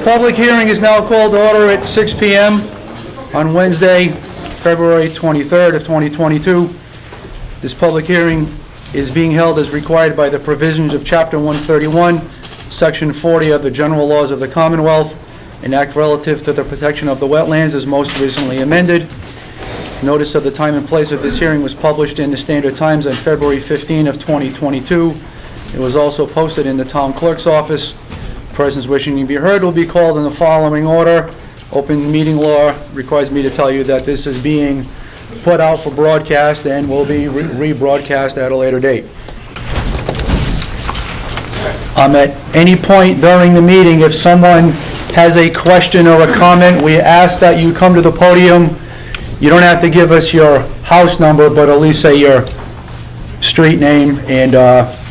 public hearing is now called to order at 6 p.m. on Wednesday, February 23rd of 2022. This public hearing is being held as required by the provisions of Chapter 131, Section 40 of the General Laws of the Commonwealth, an act relative to the protection of the wetlands as most recently amended. Notice of the time and place of this hearing was published in the Standard Times on February 15 of 2022. It was also posted in the town clerk's office. Persons wishing to be heard will be called in the following order. Open meeting law requires me to tell you that this is being put out for broadcast and will be rebroadcast at a later date. At any point during the meeting, if someone has a question or a comment, we ask that you come to the podium. You don't have to give us your house number, but at least say your street name, and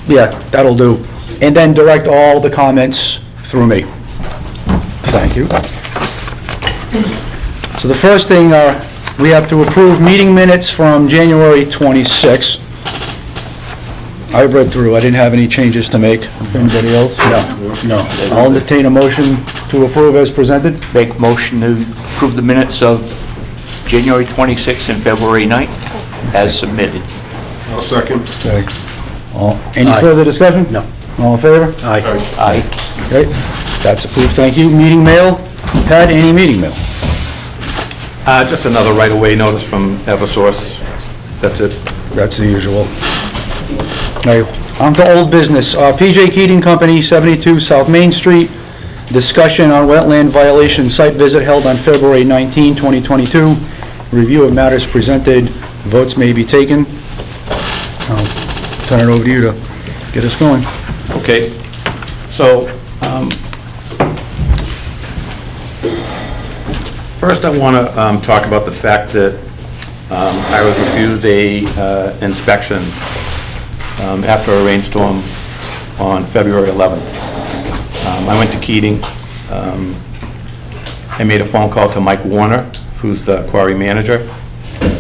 yeah, that'll do. And then direct all the comments through me. Thank you. So the first thing, we have to approve meeting minutes from January 26. I've read through. I didn't have any changes to make. Anybody else? No. I'll entertain a motion to approve as presented. Make motion to approve the minutes of January 26th and February 9th as submitted. I'll second. Okay. Any further discussion? No. All in favor? Aye. Okay, that's approved. Thank you. Meeting mail. Pat, any meeting mail? Just another right-of-way notice from Eversource. That's it. That's the usual. All right, on to old business. P.J. Keating Company, 72 South Main Street. Discussion on wetland violation site visit held on February 19, 2022. Review of matters presented. Votes may be taken. I'll turn it over to you to get us going. Okay. So, first I want to talk about the fact that I was refused a inspection after a rainstorm on February 11th. I went to Keating. I made a phone call to Mike Warner, who's the quarry manager.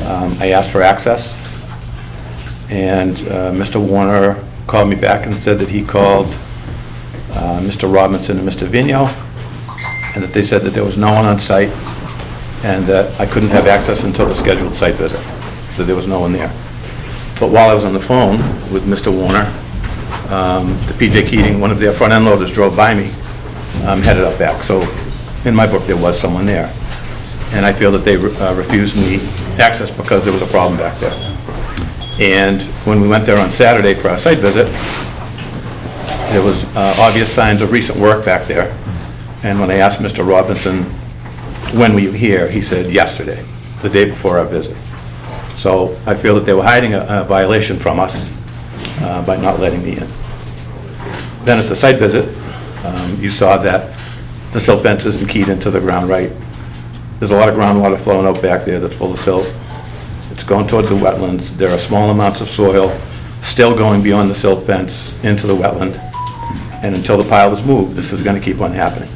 I asked for access, and Mr. Warner called me back and said that he called Mr. Robinson and Mr. Vigno, and that they said that there was no one on site and that I couldn't have access until the scheduled site visit, so there was no one there. But while I was on the phone with Mr. Warner, the P.J. Keating, one of their front-end loaders drove by me, headed up back. So in my book, there was someone there. And I feel that they refused me access because there was a problem back there. And when we went there on Saturday for our site visit, there was obvious signs of recent work back there. And when I asked Mr. Robinson, when were you here, he said yesterday, the day before our visit. So I feel that they were hiding a violation from us by not letting me in. Then at the site visit, you saw that the silt fence isn't keyed into the ground right. There's a lot of groundwater flowing out back there that's full of silt. It's going towards the wetlands. There are small amounts of soil still going beyond the silt fence into the wetland. And until the pile is moved, this is going to keep on happening.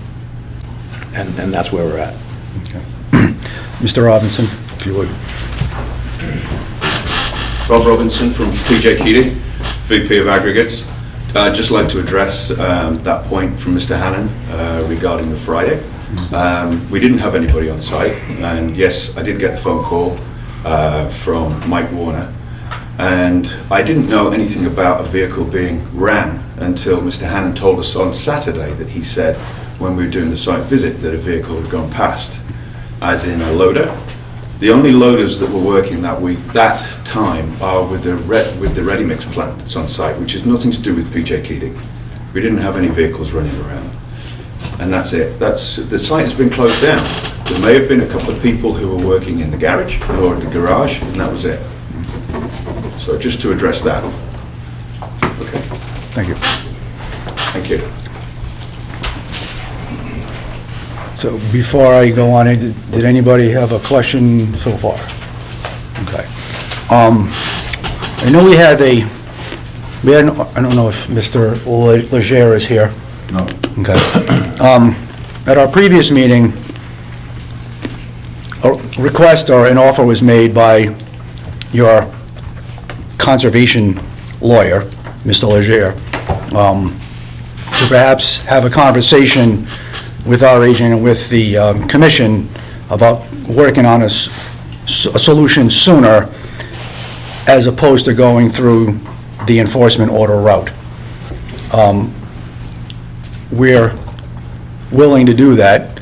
And that's where we're at. Okay. Mr. Robinson, if you would. Rob Robinson from P.J. Keating, VP of Aggregates. I'd just like to address that point from Mr. Hannon regarding the Friday. We didn't have anybody on site, and yes, I did get the phone call from Mike Warner, and I didn't know anything about a vehicle being ran until Mr. Hannon told us on Saturday that he said when we were doing the site visit that a vehicle had gone past, as in a loader. The only loaders that were working that time are with the ready mix plant that's on site, which has nothing to do with P.J. Keating. We didn't have any vehicles running around, and that's it. The site has been closed down. There may have been a couple of people who were working in the garage or the garage, and that was it. So just to address that. Okay. Thank you. Thank you. So before I go on, did anybody have a question so far? Okay. I know we had I don't know if Mr. Leger is here. No. Okay. At our previous meeting, a request or an offer was made by your conservation lawyer, Mr. Leger, to perhaps have a conversation with our agent and with the commission about working on a solution sooner as opposed to going through the enforcement order route. We're willing to do that,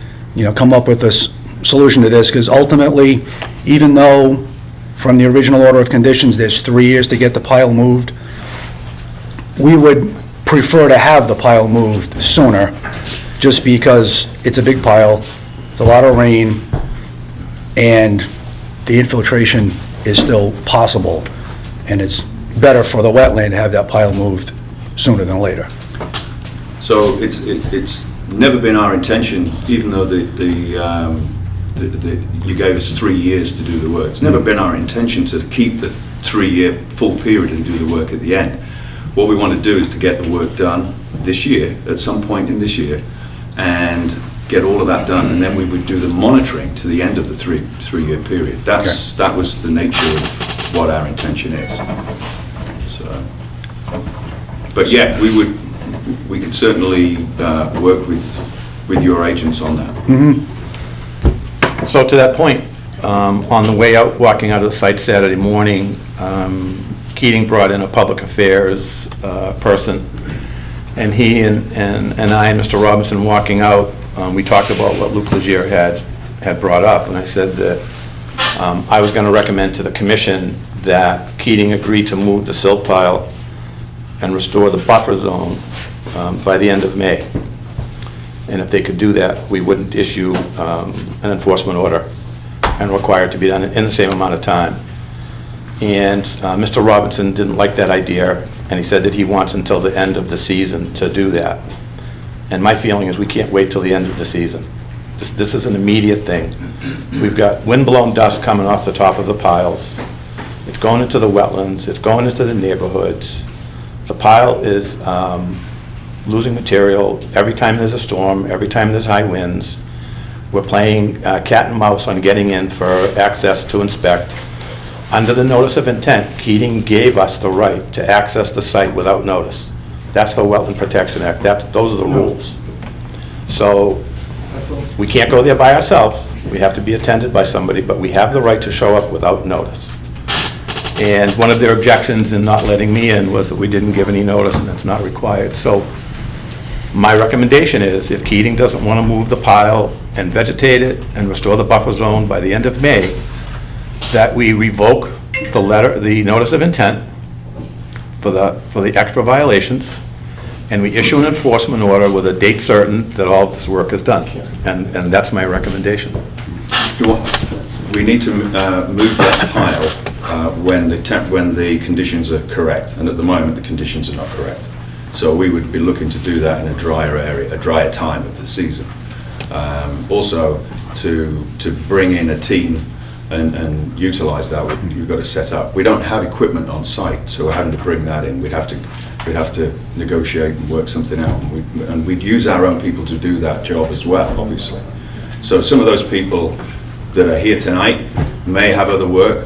come up with a solution to this, because ultimately, even though from the original order of conditions, there's 3 years to get the pile moved, we would prefer to have the pile moved sooner, just because it's a big pile, it's a lot of rain, and the infiltration is still possible, and it's better for the wetland to have that pile moved sooner than later. So it's never been our intention, even though you gave us 3 years to do the work. It's never been our intention to keep the 3-year full period and do the work at the end. What we want to do is to get the work done this year, at some point in this year, and get all of that done, and then we would do the monitoring to the end of the three-year period. That was the nature of what our intention is. So, but yeah, we could certainly work with your agents on that. So to that point, on the way out, walking out of the site Saturday morning, Keating brought in a public affairs person, and he and I and Mr. Robinson walking out, we talked about what Luke Legier had brought up, and I said that I was going to recommend to the commission that Keating agreed to move the silt pile and restore the buffer zone by the end of May. And if they could do that, we wouldn't issue an enforcement order and require it to be done in the same amount of time. And Mr. Robinson didn't like that idea, and he said that he wants until the end of the season to do that. And my feeling is we can't wait till the end of the season. This is an immediate thing. We've got wind-blown dust coming off the top of the piles. It's going into the wetlands. It's going into the neighborhoods. The pile is losing material every time there's a storm, every time there's high winds. We're playing cat and mouse on getting in for access to inspect. Under the notice of intent, Keating gave us the right to access the site without notice. That's the Wetland Protection Act. Those are the rules. So we can't go there by ourselves. We have to be attended by somebody, but we have the right to show up without notice. And one of their objections in not letting me in was that we didn't give any notice and it's not required. So my recommendation is, if Keating doesn't want to move the pile and vegetate it and restore the buffer zone by the end of May, that we revoke the notice of intent for the extra violations, and we issue an enforcement order with a date certain that all of this work is done. And that's my recommendation. We need to move that pile when the conditions are correct, and at the moment the conditions are not correct. So we would be looking to do that in a drier area, a drier time of the season. Also, to bring in a team and utilize that, you've got to set up. We don't have equipment on site, so we're having to bring that in. We'd have to negotiate and work something out, and we'd use our own people to do that job as well, obviously. So some of those people that are here tonight may have other work,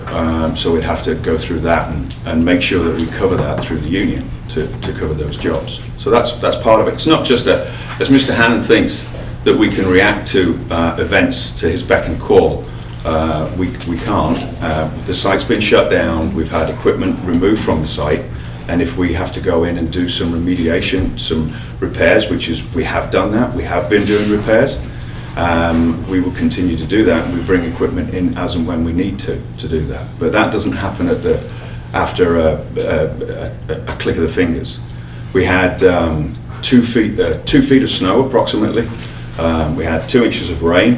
so we'd have to go through that and make sure that we cover that through the union to cover those jobs. So that's part of it. It's not just as Mr. Hannon thinks, that we can react to events to his beck and call. We can't. The site's been shut down. We've had equipment removed from the site, and if we have to go in and do some remediation, some repairs, we have done that. We have been doing repairs. We will continue to do that, and we bring equipment in as and when we need to do that. But that doesn't happen after a click of the fingers. We had 2 feet of snow approximately. We had 2 inches of rain,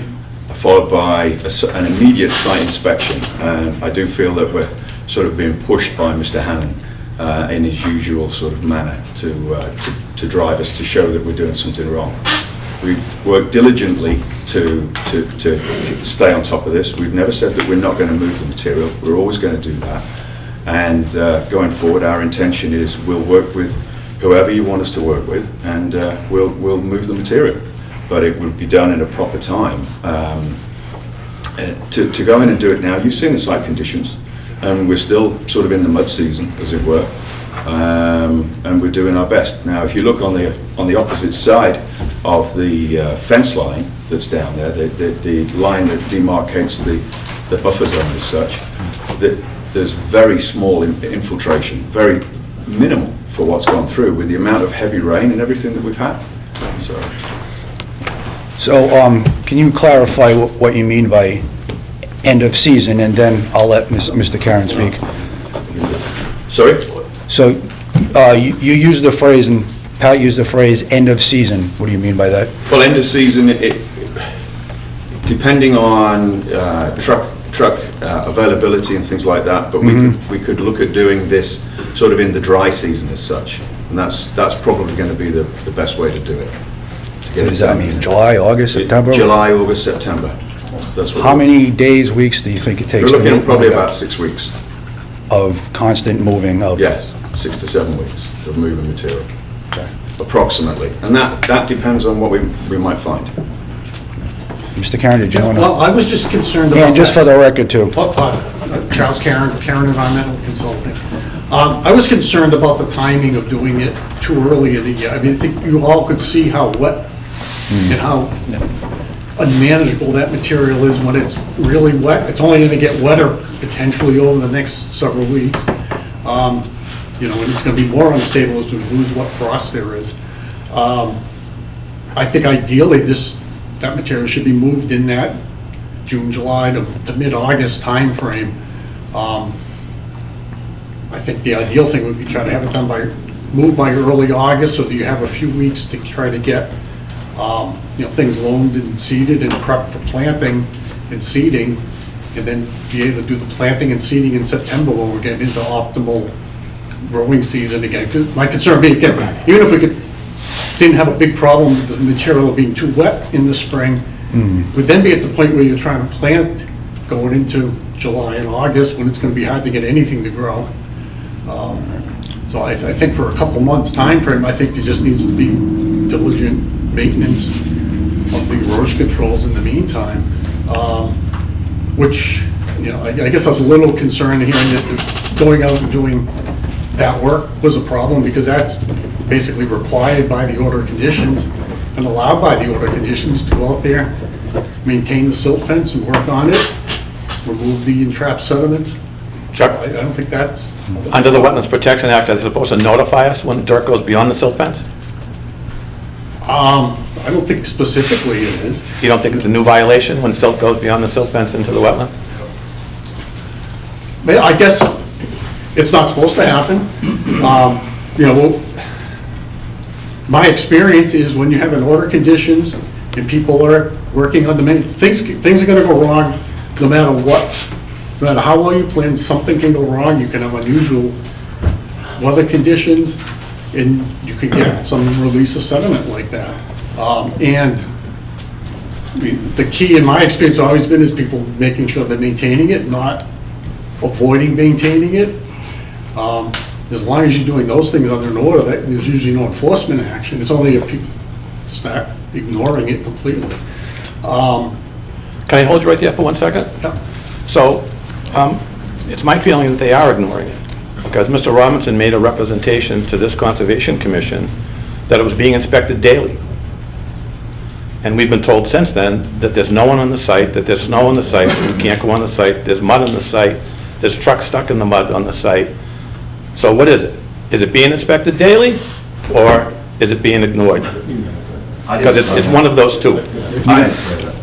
followed by an immediate site inspection. And I do feel that we're sort of being pushed by Mr. Hannon in his usual sort of manner to drive us to show that we're doing something wrong. We've worked diligently to stay on top of this. We've never said that we're not going to move the material. We're always going to do that. And going forward, our intention is we'll work with whoever you want us to work with, and we'll move the material. But it would be done in a proper time. To go in and do it now, you've seen the site conditions, and we're still sort of in the mud season, as it were. and we're doing our best. Now, if you look on the opposite side of the fence line that's down there, the line that demarcates the buffer zone as such, there's very small infiltration, very minimal for what's gone through with the amount of heavy rain and everything that we've had. So, can you clarify what you mean by end of season, and then I'll let Mr. Karen speak. Sorry? So, you used the phrase, and Pat used the phrase, end of season. What do you mean by that? Well, end of season, depending on truck availability and things like that, but we could look at doing this sort of in the dry season as such, and that's probably going to be the best way to do it. So does that mean July, August, September? July, August, September. That's what How many days, weeks do you think it takes? we're looking to at probably move about 6 weeks. of constant moving of? Yes, 6 to 7 weeks of moving material, Okay. approximately. And that depends on what we might find. Mr. Karen, did you want to? Well, I was just concerned about And just for that. the record, too. Charles Karen Environmental Consulting. I was concerned about the timing of doing it too early in the year. I mean, I think you all could see how wet and how unmanageable that material is when it's really wet. It's only going to get wetter potentially over the next several weeks. You know, and it's going to be more unstable as we lose what frost there is. I think ideally that material should be moved in that June, July to mid-August timeframe. I think the ideal thing would be try to have it done moved by early August, so that you have a few weeks to try to get, you know, things loamed and seeded and prepped for planting and seeding, and then be able to do the planting and seeding in September when we're getting into optimal growing season again. 'Cause my concern being, again, even if we didn't have a big problem with the material being too wet in the spring, would then be at the point where you're trying to plant going into July and August, when it's going to be hard to get anything to grow. So I think for a couple months time frame, I think there just needs to be diligent maintenance of the erosion controls in the meantime, which, you know, I guess I was a little concerned hearing that going out and doing that work was a problem, because that's basically required by the order of conditions and allowed by the order of conditions to go out there, maintain the silt fence and work on it, remove the entrapped sediments. Chuck? I don't think that's, Under the Wetlands Protection Act, are they supposed to notify us when dirt goes beyond the silt fence? I don't think specifically it is. You don't think it's a new violation when silt goes beyond the silt fence into the wetland? But I guess it's not supposed to happen. You know, my experience is when you have an order of conditions and people are working on the main, things are gonna go wrong no matter what. No matter how well you plan, something can go wrong. You can have unusual weather conditions, and you can get some release of sediment like that. And I mean, the key in my experience has always been is people making sure they're maintaining it, not avoiding maintaining it. As long as you're doing those things under an order, there's usually no enforcement action. It's only if people start ignoring it completely. Can I hold you right there for 1 second? Yeah. So, it's my feeling that they are ignoring it, because Mr. Robinson made a representation to this Conservation Commission that it was being inspected daily. And we've been told since then that there's no one on the site, that there's snow on the site, that we can't go on the site, there's mud on the site, there's trucks stuck in the mud on the site. So what is it? Is it being inspected daily, or is it being ignored? Because it's one of those two. I didn't say that.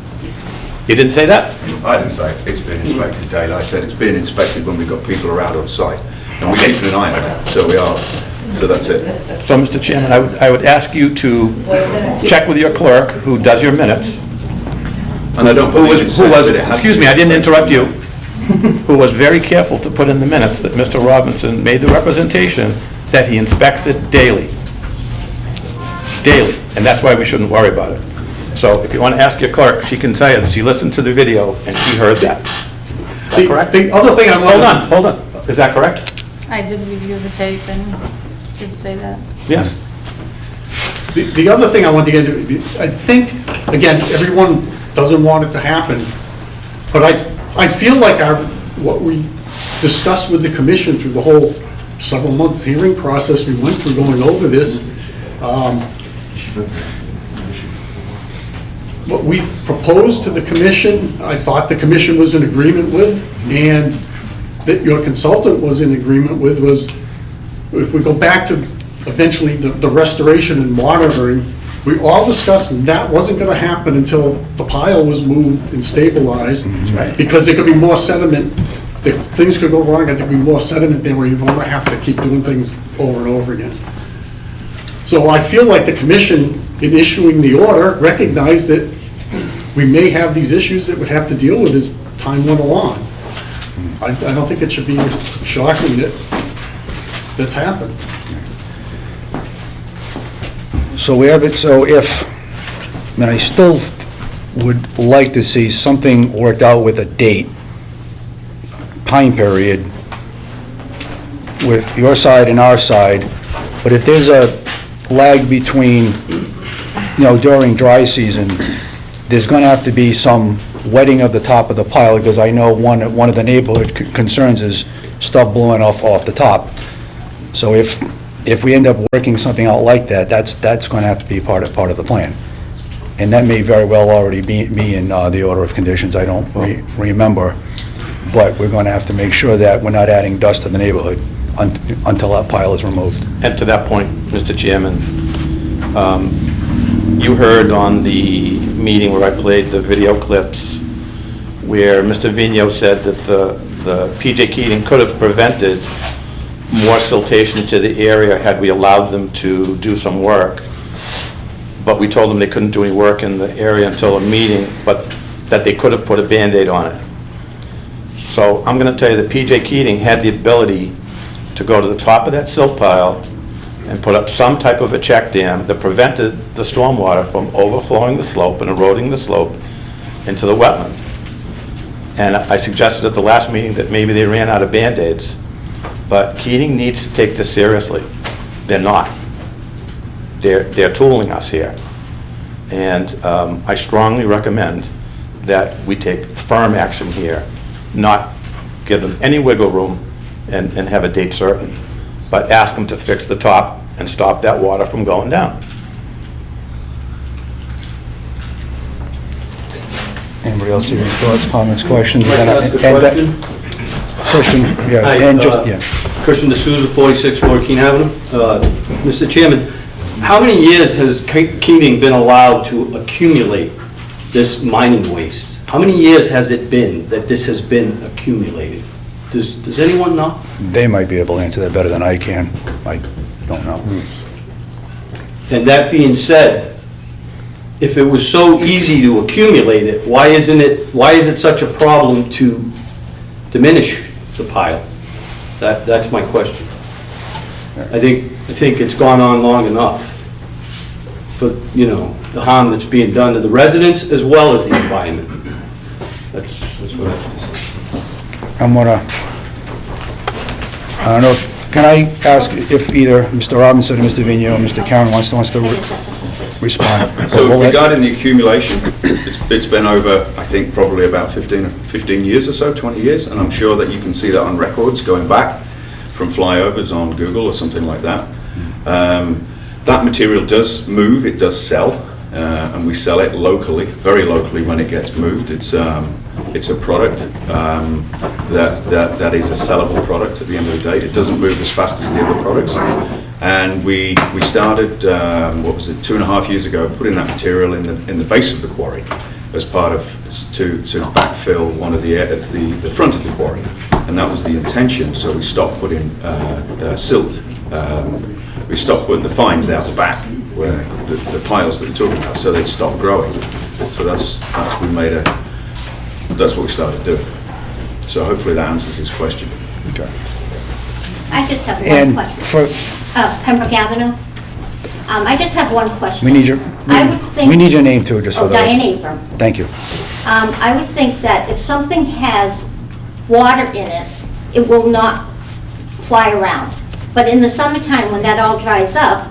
You didn't say that? I didn't say it's been inspected daily. I said it's being inspected when we've got people around on site. And we're keeping an eye on it, so we are. So that's it. So, Mr. Chairman, I would ask you to check with your clerk, who does your minutes, And I don't believe it says that it has to excuse be me, I didn't inspected. interrupt you, who was very careful to put in the minutes that Mr. Robinson made the representation that he inspects it daily. Daily, and that's why we shouldn't worry about it. So if you want to ask your clerk, she can tell you that she listened to the video and she heard that. Is that correct? The other thing I wanted... Hold on. Is that correct? I did review the tape and did say that. Yes. The other thing I wanted to get into, I think, again, everyone doesn't want it to happen, but I feel like what we discussed with the commission through the whole several months hearing process we went through going over this. What we proposed to the commission, I thought the commission was in agreement with, and that your consultant was in agreement with, was if we go back to eventually the restoration and monitoring, we all discussed that wasn't gonna happen until the pile was moved and stabilized, because there could be more sediment, things could go wrong, and there'd be more sediment there where you don't have to keep doing things over and over again. So I feel like the commission, in issuing the order, recognized that we may have these issues that we'd have to deal with as time went along. I don't think it should be shocking that that's happened. So we have it, so if, I mean, I still would like to see something worked out with a date, time period, with your side and our side, but if there's a lag between, during dry season, there's gonna have to be some wetting of the top of the pile, because I know one of the neighborhood concerns is stuff blowing off the top. So if we end up working something out like that, that's gonna have to be part of the plan. And that may very well already be in the order of conditions, I don't remember, but we're gonna have to make sure that we're not adding dust to the neighborhood until that pile is removed. And to that point, Mr. Chairman, you heard on the meeting where I played the video clips where Mr. Vigno said that the P.J. Keating could have prevented more siltation to the area had we allowed them to do some work. But we told them they couldn't do any work in the area until a meeting, but that they could have put a Band-Aid on it. So I'm going to tell you that P.J. Keating had the ability to go to the top of that silt pile and put up some type of a check dam that prevented the stormwater from overflowing the slope and eroding the slope into the wetland. And I suggested at the last meeting that maybe they ran out of Band-Aids, but Keating needs to take this seriously. They're not. They're tooling us here. And I strongly recommend that we take firm action here, not give them any wiggle room and have a date certain, but ask them to fix the top and stop that water from going down. Anybody else have any thoughts, comments, questions? I'd like to ask a question. Christian, yeah, Hi, and just, yeah. Christian D'Souza, 46 Morricane Avenue. Mr. Chairman, how many years has Keating been allowed to accumulate this mining waste? How many years has it been that this has been accumulated? Does anyone know? They might be able to answer that better than I can. I don't know. And that being said, if it was so easy to accumulate it, why is it such a problem to diminish the pile? That's my question. I think it's gone on long enough for, the harm that's being done to the residents as well as the environment. That's what I don't know if, can I ask if either Mr. Robinson or Mr. Vigno or Mr. Karen wants to respond? So We'll let- regarding the accumulation, it's been over, I think, probably about 15 years or so, 20 years, and I'm sure that you can see that on records going back from flyovers on Google or something like that. That material does move, it does sell, and we sell it locally, very locally when it gets moved. It's a product that is a sellable product at the end of the day. It doesn't move as fast as the other products. And we started, 2.5 years ago, putting that material in the base of the quarry as part of, to backfill one of the front of the quarry. And that was the intention, so we stopped putting silt. We stopped putting the fines out the back, where the piles that we're talking about, so they'd stop growing. So that's what we started doing. So hopefully that answers his question. Okay. I just have one And question. for, Pembroke Avenue. I just have one question. we need your, I would think- we need your name too, just for Oh, the... Diane Abram. Thank you. I would think that if something has water in it, it will not fly around. But in the summertime, when that all dries up,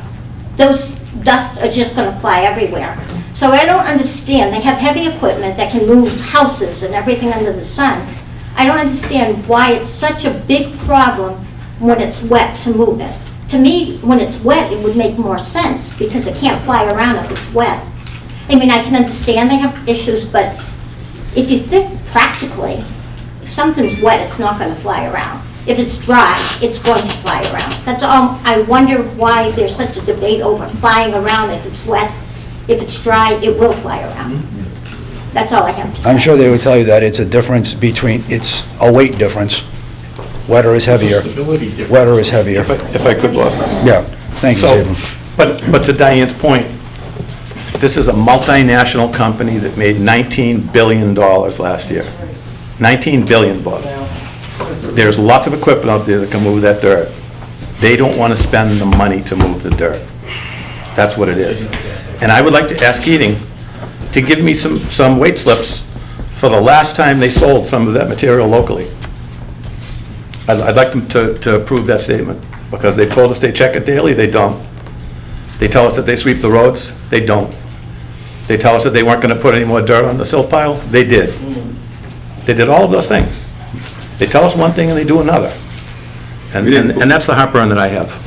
those dust are just going to fly everywhere. So I don't understand. They have heavy equipment that can move houses and everything under the sun. I don't understand why it's such a big problem when it's wet to move it. To me, when it's wet, it would make more sense because it can't fly around if it's wet. I mean, I can understand they have issues, but if you think practically, if something's wet, it's not going to fly around. If it's dry, it's going to fly around. That's all. I wonder why there's such a debate over flying around if it's wet. If it's dry, it will fly around. That's all I have to say. I'm sure they would tell you that it's a difference between, it's a weight difference. Wetter is heavier. Stability difference. Wetter is heavier. If I could, Bob. Yeah, thank you, So, Stephen. but to Diane's point, this is a multinational company that made $19 billion last year. 19 billion, Bob. There's lots of equipment out there that can move that dirt. They don't want to spend the money to move the dirt. That's what it is. And I would like to ask Keating to give me some weight slips for the last time they sold some of that material locally. I'd like them to approve that statement, because they told us they check it daily, they don't. They tell us that they sweep the roads, they don't. They tell us that they weren't going to put any more dirt on the silt pile, they did. They did all of those things. They tell us one thing and they do another. And that's the heartburn that I have.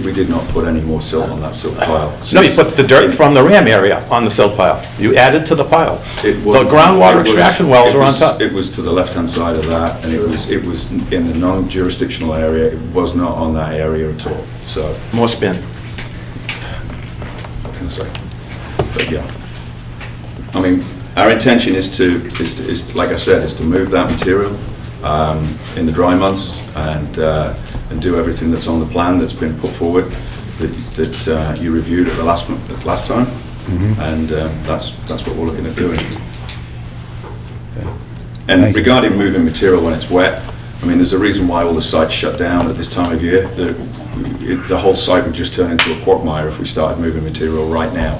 We did not put any more silt on that silt pile. No, you put the dirt from the ram area on the silt pile. You added to the pile. The It wasn't- groundwater it was- extraction wells it are on was- top. It was to the left-hand side of that, and it was in the non-jurisdictional area. It was not on that area at all, so, More spin. what can I say? But yeah. I mean, our intention is to, like I said, is to move that material in the dry months and do everything that's on the plan that's been put forward, that you reviewed at the last time. And that's what we're looking at doing. And Thank you. regarding moving material when it's wet, I mean, there's a reason why all the sites shut down at this time of year. The whole site would just turn into a quagmire if we started moving material right now.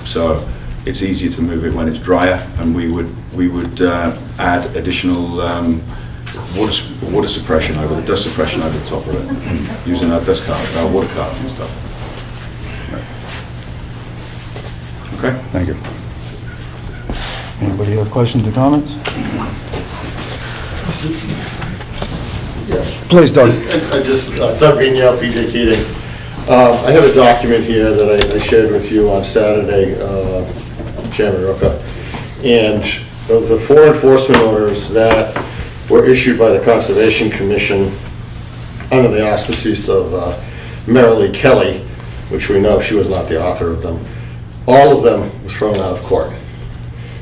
So it's easier to move it when it's drier, and we would add additional water suppression over the dust suppression over the top of it, using our dust cart, our water carts and stuff. Okay. Thank you. Anybody have questions or comments? Please, Doug. Doug Vignell, PJ Keating. I have a document here that I shared with you on Saturday, Chairman Roca, and of the 4 enforcement orders that were issued by the Conservation Commission under the auspices of Marilee Kelly, which we know she was not the author of them, all of them were thrown out of court.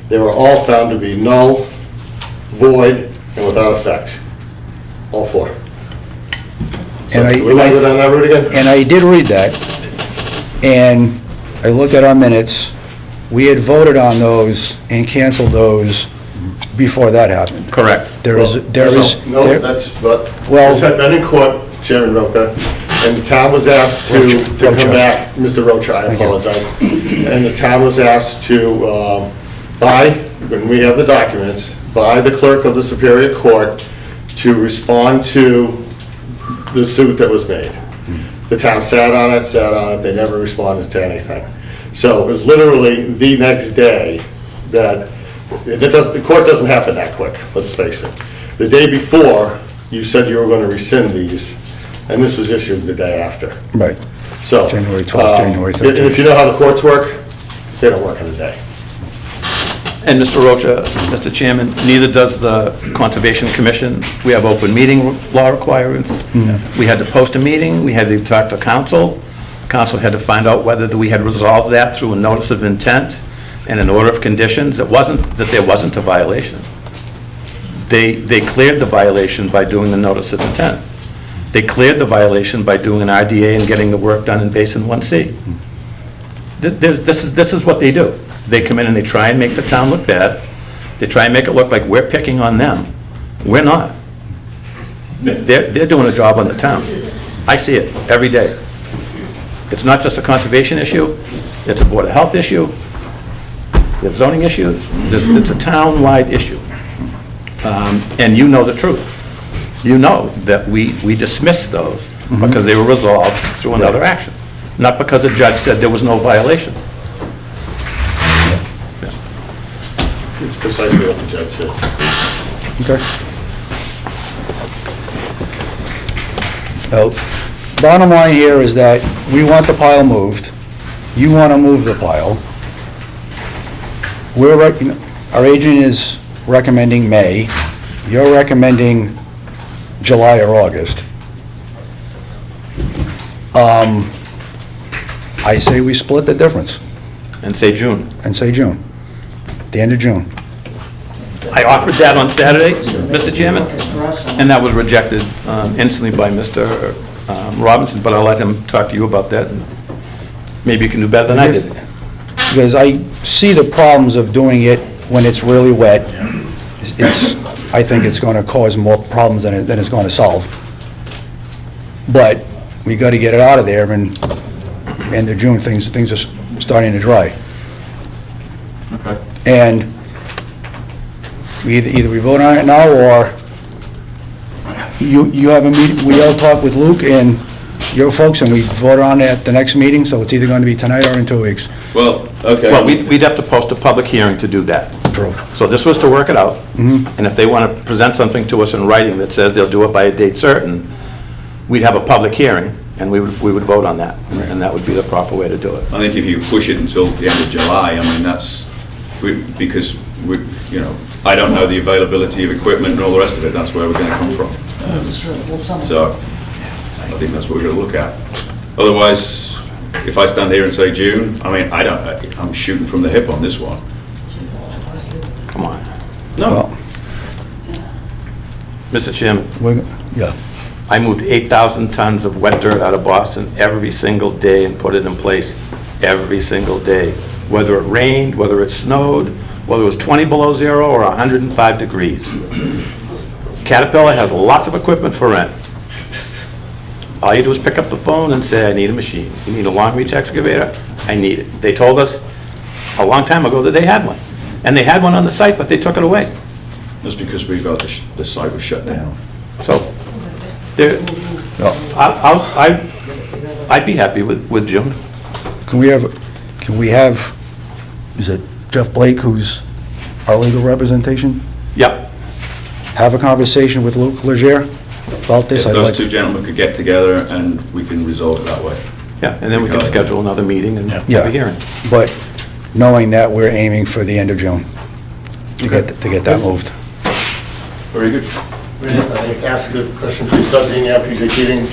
They were all found to be null, void, and without effect. All 4. So, And I- do we want to go down that route again? And I did read that, and I looked at our minutes. We had voted on those and canceled those before that happened. Correct. There is. No, that's, but, Well- this had been in court, Chairman Roca, and the town was asked to Rocha. come back, Mr. Rocha, I Thank you. apologize. And the town was asked to by, when we have the documents, by the clerk of the Superior Court to respond to the suit that was made. The town sat on it, they never responded to anything. So it was literally the next day that, the court doesn't happen that quick, let's face it. The day before, you said you were going to rescind these, and this was issued the day after. Right. So. January 12th, January And if you 13th. know how the courts work, they don't work in a day. And Mr. Rocha, Mr. Chairman, neither does the Conservation Commission. We have open meeting law requirements. We had to post a meeting, we had to talk to council. Council had to find out whether we had resolved that through a notice of intent and an order of conditions. It wasn't that there wasn't a violation. They cleared the violation by doing the notice of intent. They cleared the violation by doing an RDA and getting the work done in Basin 1C. This is what they do. They come in and they try and make the town look bad. They try and make it look like we're picking on them. We're not. They're doing a job on the town. I see it every day. It's not just a conservation issue, it's a Board of Health issue, there's zoning issues, it's a town-wide issue. And you know the truth. You know that we dismissed those because they were resolved through another action, not because a judge said there was no violation. It's precisely what the judge said. Okay. So, bottom line here is that we want the pile moved. You want to move the pile. Our agent is recommending May. You're recommending July or August. I say we split the difference And say June. and say June, the end of June. I offered that on Saturday, Mr. Chairman, and that was rejected instantly by Mr. Robinson, but I'll let him talk to you about that, and maybe you can do better than I did. Because I see the problems of doing it when it's really wet. I think it's going to cause more problems than it's going to solve. But we got to get it out of there, and end of June, things are starting to dry. Okay. And either we vote on it now, or you have a meeting, we all talk with Luke and your folks, and we vote on it at the next meeting, so it's either going to be tonight or in 2 weeks. Well, okay. Well, we'd have to post a public hearing to do that. True. So this was to work it out, and if they want to present something to us in writing that says they'll do it by a date certain, we'd have a public hearing, and we would vote on that, and that would be the proper way to do it. I think if you push it until the end of July, I mean, because I don't know the availability of equipment and all the rest of it, that's where we're going to come from. So I think that's what we're going to look at. Otherwise, if I stand here and say June, I mean, I'm shooting from the hip on this one. Come on. Well, Mr. Chairman, yeah. I moved 8,000 tons of wet dirt out of Boston every single day and put it in place every single day. Whether it rained, whether it snowed, whether it was 20 below zero or 105 degrees. Caterpillar has lots of equipment for rent. All you do is pick up the phone and say, I need a machine. You need a long-reach excavator? I need it. They told us a long time ago that they had one. And they had one on the site, but they took it away. That's because the site was shut down. So, I'd be happy with June. Can we have, is it Jeff Blake, who's our legal representation? Yep. Have a conversation with Luke Leger about this? If I'd those like- two gentlemen could get together and we can resolve it that way. Yeah, and then we can schedule another meeting and have Yeah. a hearing. But knowing that we're aiming for the end of June to get that moved. Very good. I ask a question, please, Doug Vigneault, PJ Keating.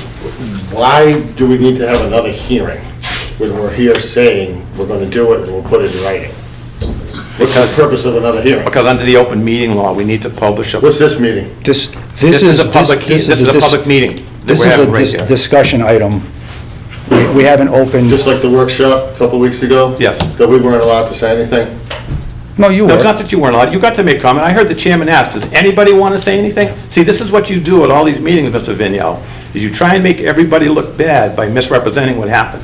Why do we need to have another hearing when we're here saying we're going to do it and we'll put it in writing? What's the purpose of another hearing? Because under the open meeting law, we need to publish a... What's this meeting? This This is a public meeting that This we're is having right a here. discussion item. We haven't opened, Just like the workshop a couple weeks ago? Yes. That we weren't allowed to say anything? no, you No, it's not were. that you weren't allowed. You got to make comment. I heard the chairman ask, does anybody want to say anything? See, this is what you do at all these meetings, Mr. Vigneault, is you try and make everybody look bad by misrepresenting what happened.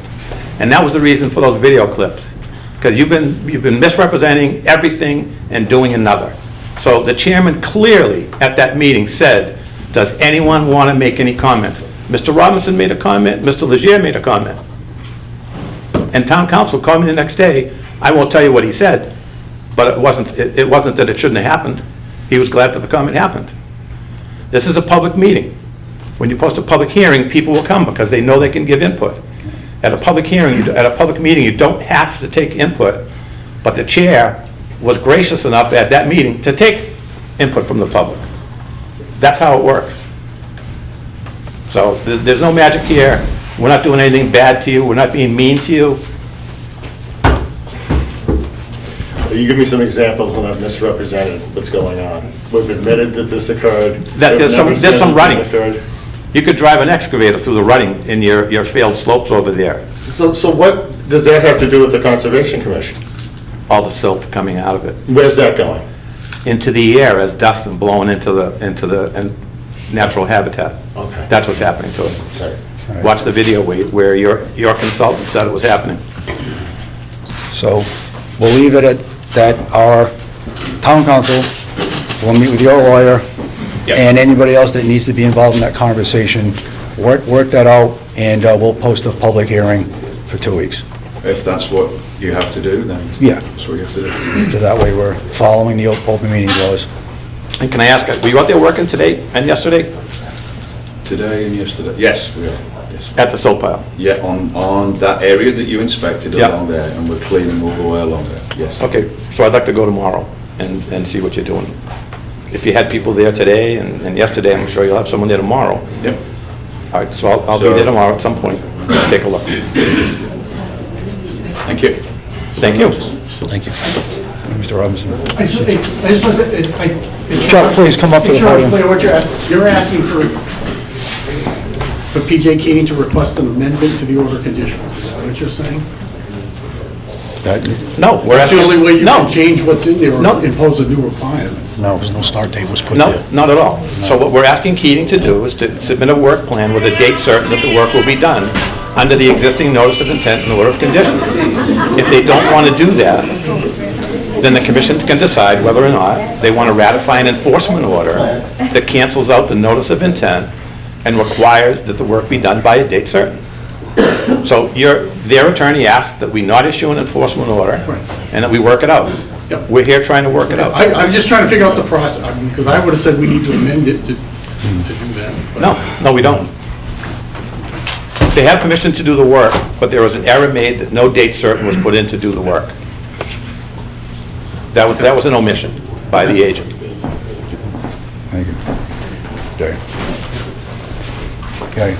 And that was the reason for those video clips. Because you've been misrepresenting everything and doing another. So the chairman clearly at that meeting said, does anyone want to make any comments? Mr. Robinson made a comment, Mr. Leger made a comment. And town council called me the next day. I won't tell you what he said, but it wasn't that it shouldn't have happened. He was glad that the comment happened. This is a public meeting. When you post a public hearing, people will come because they know they can give input. At a public hearing, at a public meeting, you don't have to take input, but the chair was gracious enough at that meeting to take input from the public. That's how it works. So there's no magic here. We're not doing anything bad to you. We're not being mean to you. You give me some examples when I've misrepresented what's going on. We've admitted that this occurred. That there's We've never some said running. it occurred. You could drive an excavator through the rutting in your failed slopes over there. So what does that have to do with the Conservation Commission? All the silt coming out of it. Where's that going? Into the air as dust and blowing into the natural habitat. Okay. That's what's happening to it. Right. Watch the video where your consultant said it was happening. So we'll leave it at that. Our town council will meet with your lawyer and anybody else that needs to be involved in that conversation. Work that out, and we'll post a public hearing for 2 weeks. If that's what you have to do, then Yeah. that's what you have to do. So that way we're following the open meeting laws. And can I ask, were you out there working today and yesterday? Today and yesterday? Yes, we are. Yes. At the soap pile? Yeah, on that area that you inspected Yeah. along there, and we're cleaning, we'll go along there, yes. Okay, so I'd like to go tomorrow and see what you're doing. If you had people there today and yesterday, I'm sure you'll have someone there tomorrow. Yep. All right, so I'll be So- there tomorrow at some point, take a look. Thank you. Thank you. Thank you. Mr. Robinson. I just want to say, Chuck, please come up to the Make sure I'm podium. clear what you're asking. You're asking for PJ Keating to request an amendment to the order conditions. Is that what you're saying? No, we're That's the asking... only way you No. can change what's in there No. or impose a new requirement. No, no start date was put No, not at all. So what we're asking Keating to do is to submit a work plan with a date certain that the work will be done under the existing notice of intent and order of conditions. If they don't want to do that, then the commission can decide whether or not they want to ratify an enforcement order that cancels out the notice of intent and requires that the work be done by a date certain. So their attorney asked that we not issue an enforcement order and that we work it out. Yep. We're here trying to work it out. I'm just trying to figure out the process, because I would have said we need to amend it to do that. but- No, we don't. They have permission to do the work, but there was an error made that no date certain was put in to do the work. That was an omission by the agent. Thank you. Okay. Okay,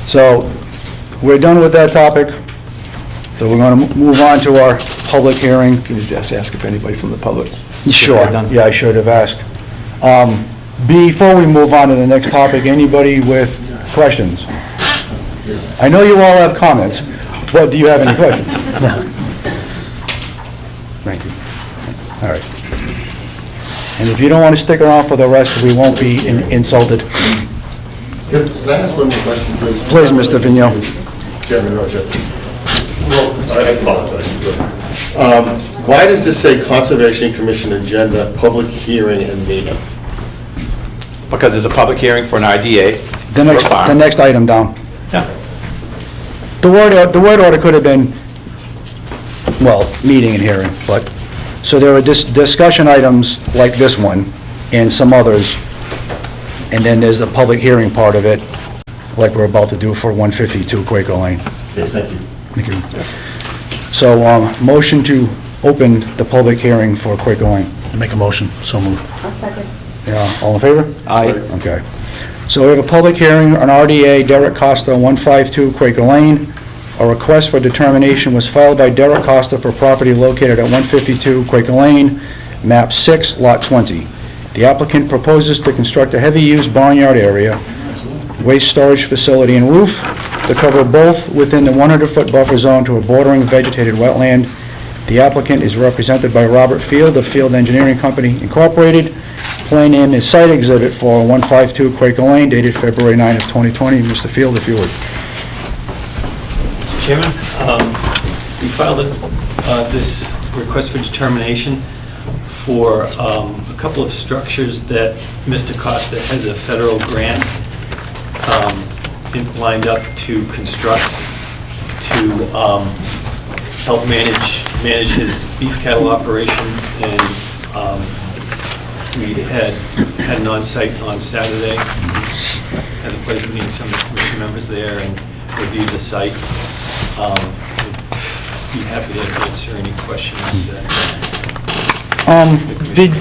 so we're done with that topic. So we're going to move on to our public hearing. Can you just ask if anybody from the public? Sure, Done. yeah, I should have asked. Before we move on to the next topic, anybody with questions? I know you all have comments, but do you have any questions? No. Thank you. All right. And if you don't want to stick around for the rest, we won't be insulted. Can I ask one more question, please? Please, Mr. Vigneault. Chairman Roger. Well, I apologize. Why does this say Conservation Commission agenda, public hearing and meeting? Because it's a public hearing for an RDA. The next item down. Yeah. The word order could have been, well, meeting and hearing, but, so there are discussion items like this one and some others, and then there's the public hearing part of it, like we're about to do for 152 Quaker Lane. Okay, thank you. Thank you. So, motion to open the public hearing for Quaker Lane. Make a motion, so moved. Yeah, all in favor? Aye. Okay. So we have a public hearing on RDA Derek Costa, 152 Quaker Lane. A request for determination was filed by Derek Costa for property located at 152 Quaker Lane, map 6, lot 20. The applicant proposes to construct a heavy-use barnyard area, waste storage facility and roof to cover both within the 100-foot buffer zone to a bordering vegetated wetland. The applicant is represented by Robert Field of Field Engineering Company Incorporated. Plan name is Site Exhibit for 152 Quaker Lane, dated February 9 of 2020. Mr. Field, if you would. Mr. Chairman, we filed this request for determination for a couple of structures that Mr. Costa has a federal grant lined up to construct to help manage his beef cattle operation, and we had an on-site on Saturday. Had the pleasure of meeting some of the commission members there and reviewed the site. Be happy to answer any questions that. Did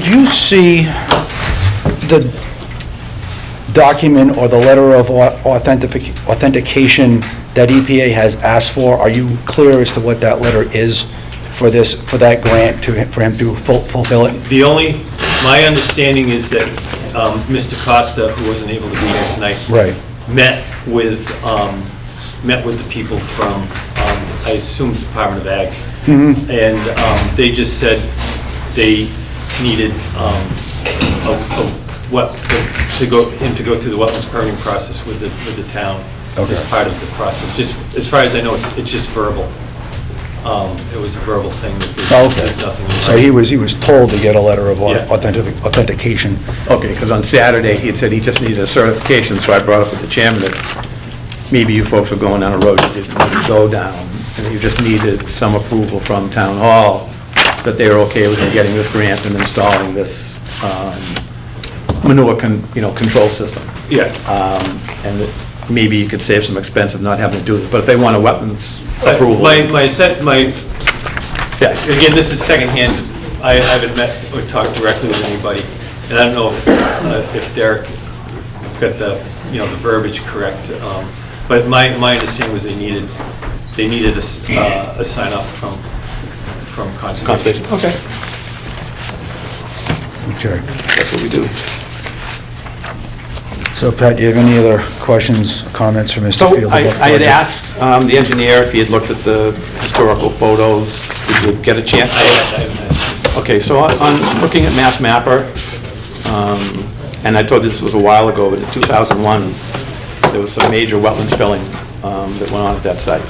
you see the document or the letter of authentication that EPA has asked for? Are you clear as to what that letter is for that grant for him to fulfill it? My understanding is that Mr. Costa, who wasn't able to be here tonight, Right. met with the people from, I assume, the Department of Ag. And they just said they needed to go through the wetlands permitting process with the town Okay. as part of the process. Just as far as I know, it's just verbal. It was a verbal thing. There's nothing. So he was told to get a letter of Yeah. authentication. Okay, because on Saturday, he had said he just needed a certification, so I brought up with the chairman that maybe you folks were going down a road you didn't want to go down, and you just needed some approval from town hall that they were okay with him getting this grant and installing this manure control system. Yeah. And that maybe you could save some expense of not having to do this. But if they want a wetlands approval. Again, this is secondhand. I haven't met or talked directly with anybody, and I don't know if Derek got the verbiage correct. But my understanding was they needed a sign off from conservation. Okay. Okay. That's what we do. So Pat, do you have any other questions, comments for Mr. So Field? I about the had project? asked the engineer if he had looked at the historical photos. Did you get a chance? I haven't had a chance. Okay, so on looking at Mass Mapper, and I told you this was a while ago, but in 2001, there was some major wetlands filling that went on at that site.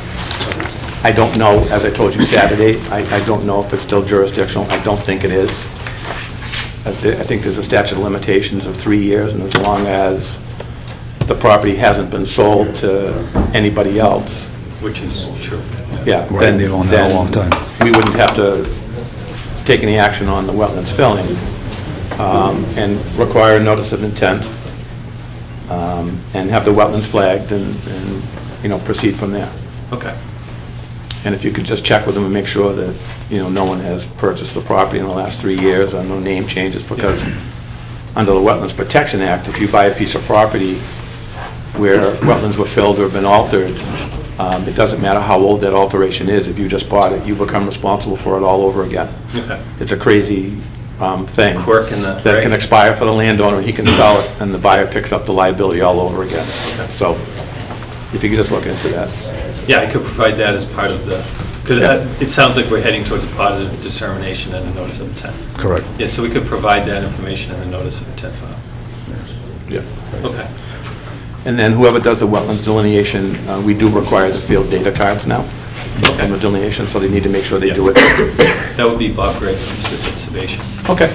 I don't know, as I told you Saturday, I don't know if it's still jurisdictional. I don't think it is. I think there's a statute of limitations of 3 years, and as long as the property hasn't been sold to anybody else, Which is true. yeah, Right, then they've owned that a long time. we wouldn't have to take any action on the wetlands filling, and require a notice of intent, and have the wetlands flagged and proceed from there. Okay. And if you could just check with them and make sure that, no one has purchased the property in the last 3 years, or no name changes, because under the Wetlands Protection Act, if you buy a piece of property where wetlands were filled or have been altered, it doesn't matter how old that alteration is. If you just bought it, you become responsible for it all over again. Okay. It's a crazy thing. Quirk in the that can regs. expire for the landowner, and he can sell it, and the buyer picks up the liability all over again. So if you could just look into that. Yeah, I could provide that as part of the, because it sounds like we're heading towards a positive determination and a notice of intent. Correct. Yeah, so we could provide that information in the notice of intent file. Yeah. Okay. And then whoever does the wetlands delineation, we do require the field data cards now on the delineation, so they need to make sure they do it. That would be Bob Gray from Conservation. Okay.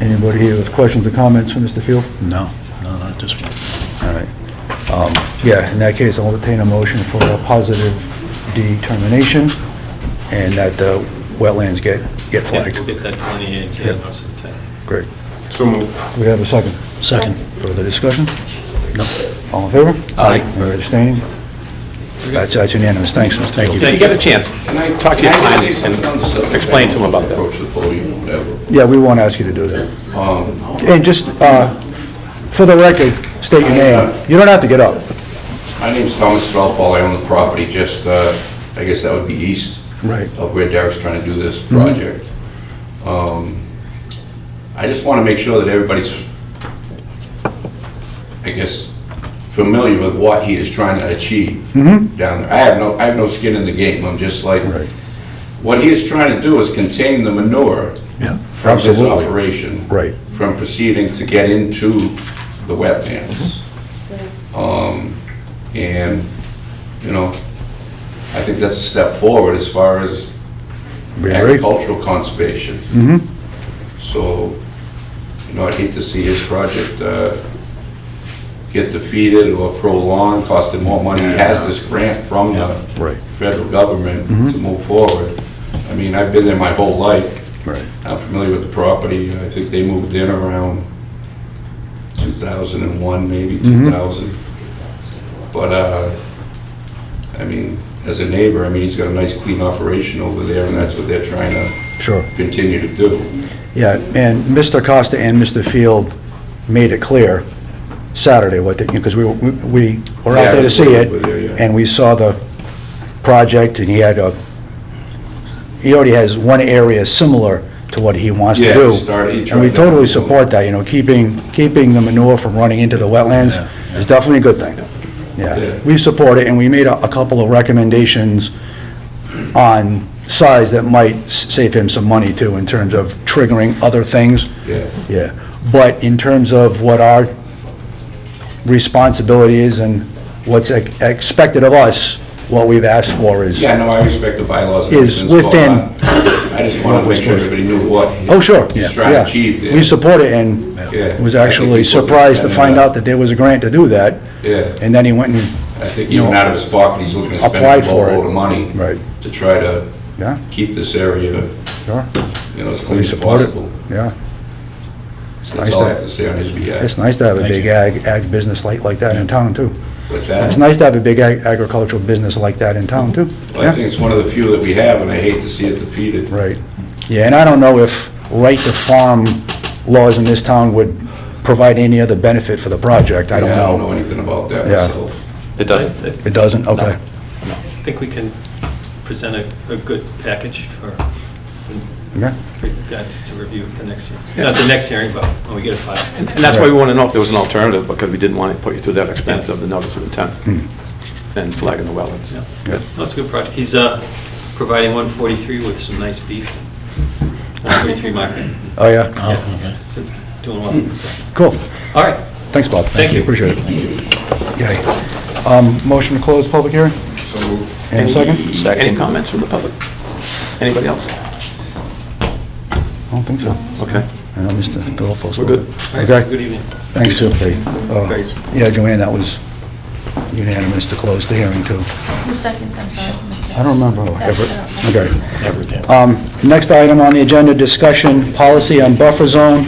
Anybody here with questions or comments for Mr. Field? No, not this one. All right. Yeah, in that case, I'll entertain a motion for a positive determination and that the wetlands get Yeah, flagged. we'll get that delineated in the notice of intent. Great. So moved. We have a second. Second. Further discussion? No. All in favor? Aye. Abstaining? That's unanimous. Thanks, Mr. Field. If you get a chance, talk to your client and explain to him about that. Approach the podium, whatever. Yeah, we won't ask you to do that. And just, for the record, state your name. You don't have to get up. My name's Thomas Velfall, I own the property just, I guess that would be east Right. of where Derek's trying to do this project. I just want to make sure that everybody's, I guess, familiar with what he is trying to achieve down there. I have no skin in the game, I'm just like, Right. what he is trying to do is contain the manure Yeah. from this Absolutely. operation. Right. From proceeding to get into the wetlands. And, I think that's a step forward as far as Very. agricultural conservation. So, I'd hate to see his project get defeated or prolonged, cost him more money. He has this grant from the Right. federal government to move forward. I mean, I've been there my whole life. Right. I'm familiar with the property. I think they moved in around 2001, maybe 2000. But, I mean, as a neighbor, he's got a nice clean operation over there, and that's what they're trying to Sure. continue to do. Yeah, and Mr. Costa and Mr. Field made it clear Saturday, because we were out there to see it, and we saw the project, and he already has one area similar to what he wants to Yeah, do. he tried And we to- totally support that, keeping the manure from running into the wetlands is definitely a good thing. Yeah. Yeah, we support it, and we made a couple of recommendations on size that might save him some money too, in terms of triggering other things. Yeah. Yeah, but in terms of what our responsibility is and what's expected of us, what we've asked for is, Yeah, no, I respect the bylaws. and Is everything's going within- on. I just want to make sure everybody knew what oh, sure. he's trying to Yeah. achieve there. We support it, and Yeah. was I think actually he's looking surprised to spend find that. out that there was a grant to do that. Yeah. And then he went and, I think even out of his pocket, he's looking to spend a applied for it. boatload of money Right. to try to yeah, keep this area, sure. as clean We as support it. possible. Yeah. It's That's nice all I have to, to say on his behalf. it's nice to have a big ag business like that in town, too. What's that? It's nice to have a big agricultural business like that in town, too. Well, I think it's one of the few that we have, and I hate to see it defeated. Right. Yeah, and I don't know if right-to-farm laws in this town would provide any other benefit for the project. I don't Yeah, I don't know. know anything about that Yeah. myself. It doesn't. It doesn't? Okay. I think we can present a good package Okay. for you guys to review at the next year. Not the next hearing, but when we get a file. And that's why we want to know if there was an alternative, because we didn't want to put you through that expense of the notice of intent and flagging the wetlands. Yeah. Good. No, it's a good project. He's providing 143 with some nice beef. 143 market. Oh, yeah? Yeah, so doing well. So. Cool. All right. Thanks, Bob. Thank you. Appreciate it. Okay. Motion to close public hearing? So, And a second? Any comments from the public? Anybody else? I don't think so. Okay. I know Mr. Delphos. We're good. All right. Okay. Good evening. Thanks, too. Hey, Thanks. Yeah, Joanne, that was unanimous to close the hearing, too. Who's second? I'm sorry. I don't remember. That's- Okay. Never did. Next item on the agenda, discussion, policy on buffer zone.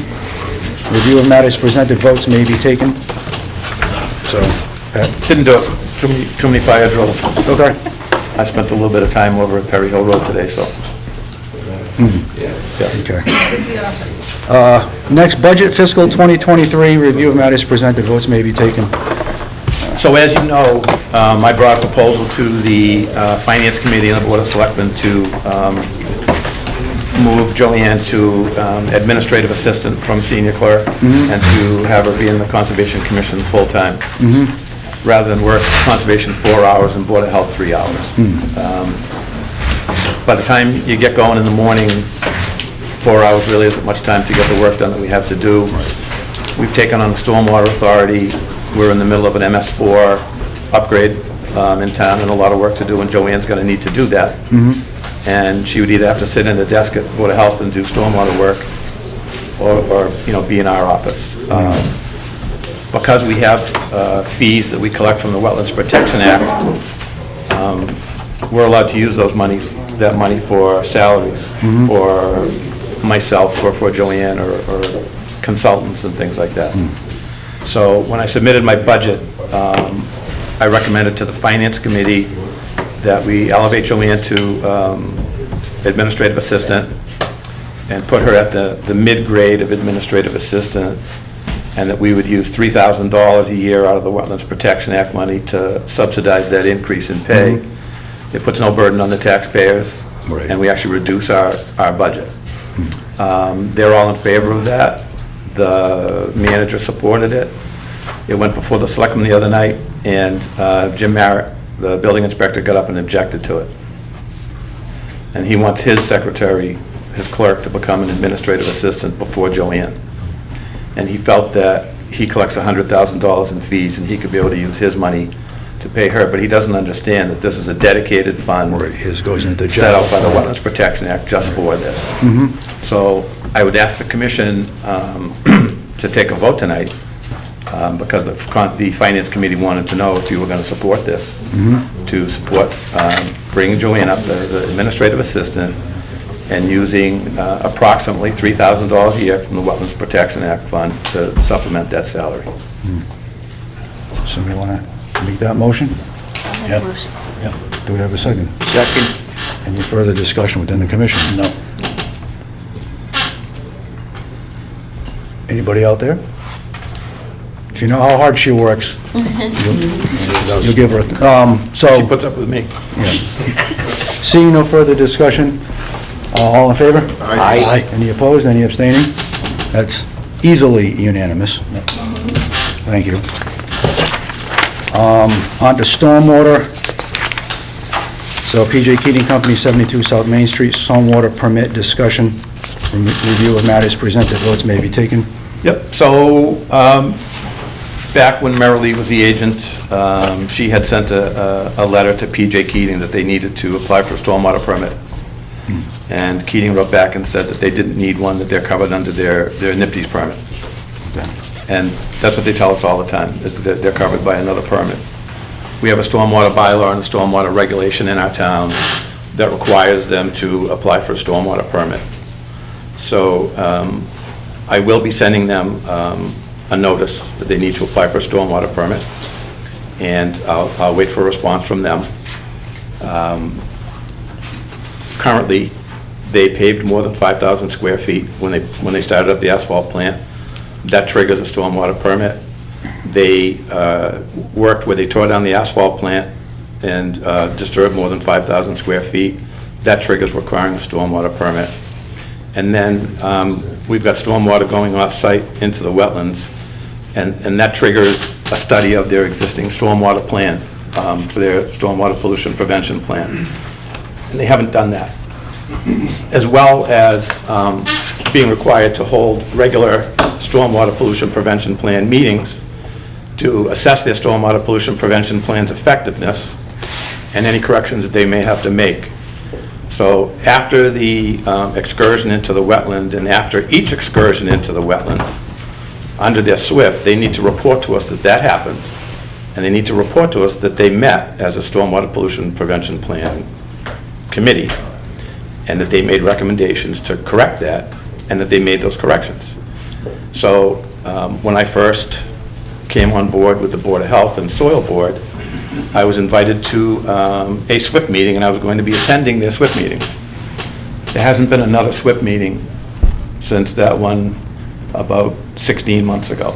Review of matters presented, votes may be taken. So, Pat? Didn't do it. Too many fire drills. Okay. I spent a little bit of time over at Perry Hill Road today, so. Okay. Who's the office? Next, budget fiscal 2023, review of matters presented, votes may be taken. So as you know, I brought a proposal to the Finance Committee and the Board of Selectmen to move Joanne to administrative assistant from senior clerk and to have her be in the Conservation Commission full-time, rather than work Conservation 4 hours and Board of Health 3 hours. By the time you get going in the morning, 4 hours really isn't much time to get the work done that we have to do. We've taken on the Stormwater Authority. We're in the middle of an MS4 upgrade in town, and a lot of work to do, and Joanne's going to need to do that. And she would either have to sit in the desk at Board of Health and do stormwater work, or be in our office. Because we have fees that we collect from the Wetlands Protection Act, we're allowed to use that money for salaries, for myself, or for Joanne, or consultants and things like that. So when I submitted my budget, I recommended to the Finance Committee that we elevate Joanne to administrative assistant and put her at the mid-grade of administrative assistant, and that we would use $3,000 a year out of the Wetlands Protection Act money to subsidize that increase in pay. It puts no burden on the taxpayers, Right. and we actually reduce our budget. They're all in favor of that. The manager supported it. It went before the selectmen the other night, and Jim Merritt, the building inspector, got up and objected to it. And he wants his secretary, his clerk, to become an administrative assistant before Joanne. And he felt that he collects $100,000 in fees, and he could be able to use his money to pay her, but he doesn't understand that this is a dedicated fund Right, his goes into the set general up by the fund. Wetlands Protection Act just for this. So I would ask the commission to take a vote tonight, because the Finance Committee wanted to know if you were going to support this, to support bringing Joanne up, the administrative assistant, and using approximately $3,000 a year from the Wetlands Protection Act fund to supplement that salary. Somebody want to make that motion? Yeah. Do we have a second? Second. Any further discussion within the commission? No. Anybody out there? If you know how hard she works, you'll give her, She so, puts up with me. seeing no further discussion, all in favor? Aye. Any opposed, any abstaining? That's easily unanimous. Thank you. On to stormwater. So PJ Keating Company, 72 South Main Street, stormwater permit discussion, review of matters presented, votes may be taken. Yep, so, back when Marilee was the agent, she had sent a letter to PJ Keating that they needed to apply for a stormwater permit. And Keating wrote back and said that they didn't need one, that they're covered under their NIPD's permit. And that's what they tell us all the time, is that they're covered by another permit. We have a stormwater bylaw and a stormwater regulation in our town that requires them to apply for a stormwater permit. So I will be sending them a notice that they need to apply for a stormwater permit, and I'll wait for a response from them. Currently, they paved more than 5,000 square feet when they started up the asphalt plant. That triggers a stormwater permit. They worked where they tore down the asphalt plant and disturbed more than 5,000 square feet. That triggers requiring a stormwater permit. And then we've got stormwater going off-site into the wetlands, and that triggers a study of their existing stormwater plan for their stormwater pollution prevention plan. And they haven't done that. As well as being required to hold regular stormwater pollution prevention plan meetings to assess their stormwater pollution prevention plan's effectiveness and any corrections that they may have to make. So after the excursion into the wetland and after each excursion into the wetland, under their SWIP, they need to report to us that that happened, and they need to report to us that they met as a stormwater pollution prevention plan committee, and that they made recommendations to correct that, and that they made those corrections. So when I first came on board with the Board of Health and Soil Board, I was invited to a SWIP meeting, and I was going to be attending their SWIP meeting. There hasn't been another SWIP meeting since that one about 16 months ago.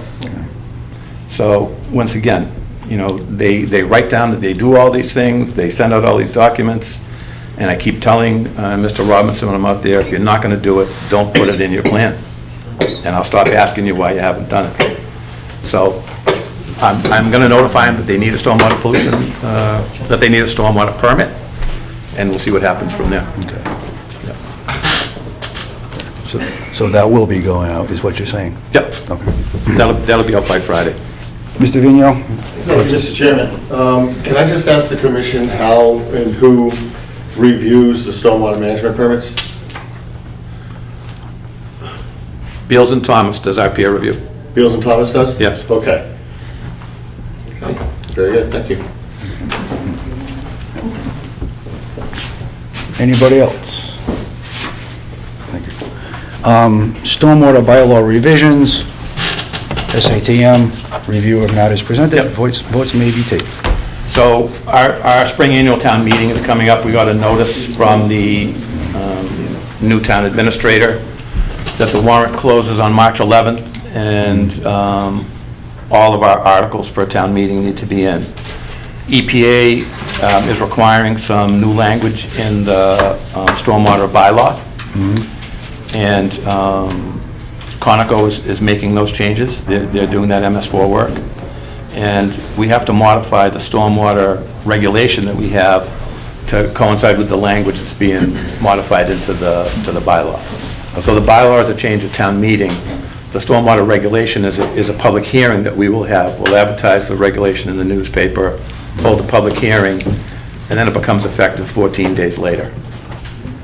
So once again, you know, they write down that they do all these things, they send out all these documents, and I keep telling Mr. Robinson when I'm out there, if you're not going to do it, don't put it in your plan. And I'll stop asking you why you haven't done it. So I'm going to notify them that they need a stormwater pollution, that they need a stormwater permit, and we'll see what happens from there. Okay. So that will be going out, is what you're saying? Yep. Okay. That'll be out by Friday. Mr. Vigneault? No, Mr. Chairman, can I just ask the commission how and who reviews the stormwater management permits? Beals and Thomas does our peer review. Beals and Thomas does? Yes. Okay. Okay, very good, thank you. Anybody else? Thank you. Stormwater bylaw revisions, SATM, review of matters presented, Yep. votes may be taken. So our spring annual town meeting is coming up. We got a notice from the new town administrator that the warrant closes on March 11th, and all of our articles for a town meeting need to be in. EPA is requiring some new language in the stormwater bylaw. And Conoco is making those changes. They're doing that MS4 work. And we have to modify the stormwater regulation that we have to coincide with the language that's being modified into the bylaw. So the bylaw is a change at town meeting. The stormwater regulation is a public hearing that we will have. We'll advertise the regulation in the newspaper, hold a public hearing, and then it becomes effective 14 days later.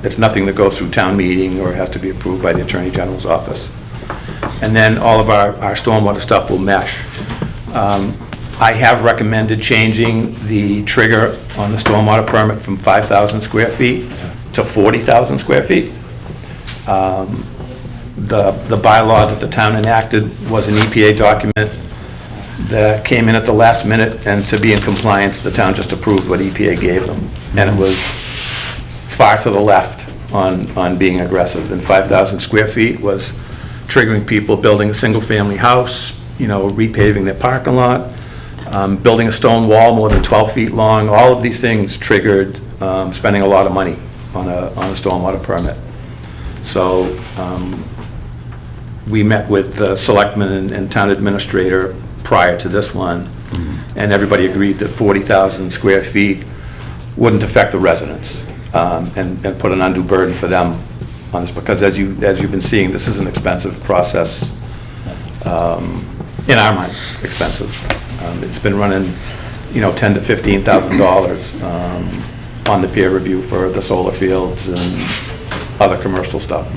It's nothing that goes through town meeting or has to be approved by the Attorney General's office. And then all of our stormwater stuff will mesh. I have recommended changing the trigger on the stormwater permit from 5,000 square feet to 40,000 square feet. The bylaw that the town enacted was an EPA document that came in at the last minute, and to be in compliance, the town just approved what EPA gave them. And it was far to the left on being aggressive. And 5,000 square feet was triggering people building a single-family house, you know, repaving their parking lot, building a stone wall more than 12 feet long. All of these things triggered spending a lot of money on a stormwater permit. So we met with the selectman and town administrator prior to this one, and everybody agreed that 40,000 square feet wouldn't affect the residents and put an undue burden for them on this, because as you've been seeing, this is an expensive process, in our mind, expensive. It's been running, you know, $10,000 to $15,000 on the peer review for the solar fields and other commercial stuff.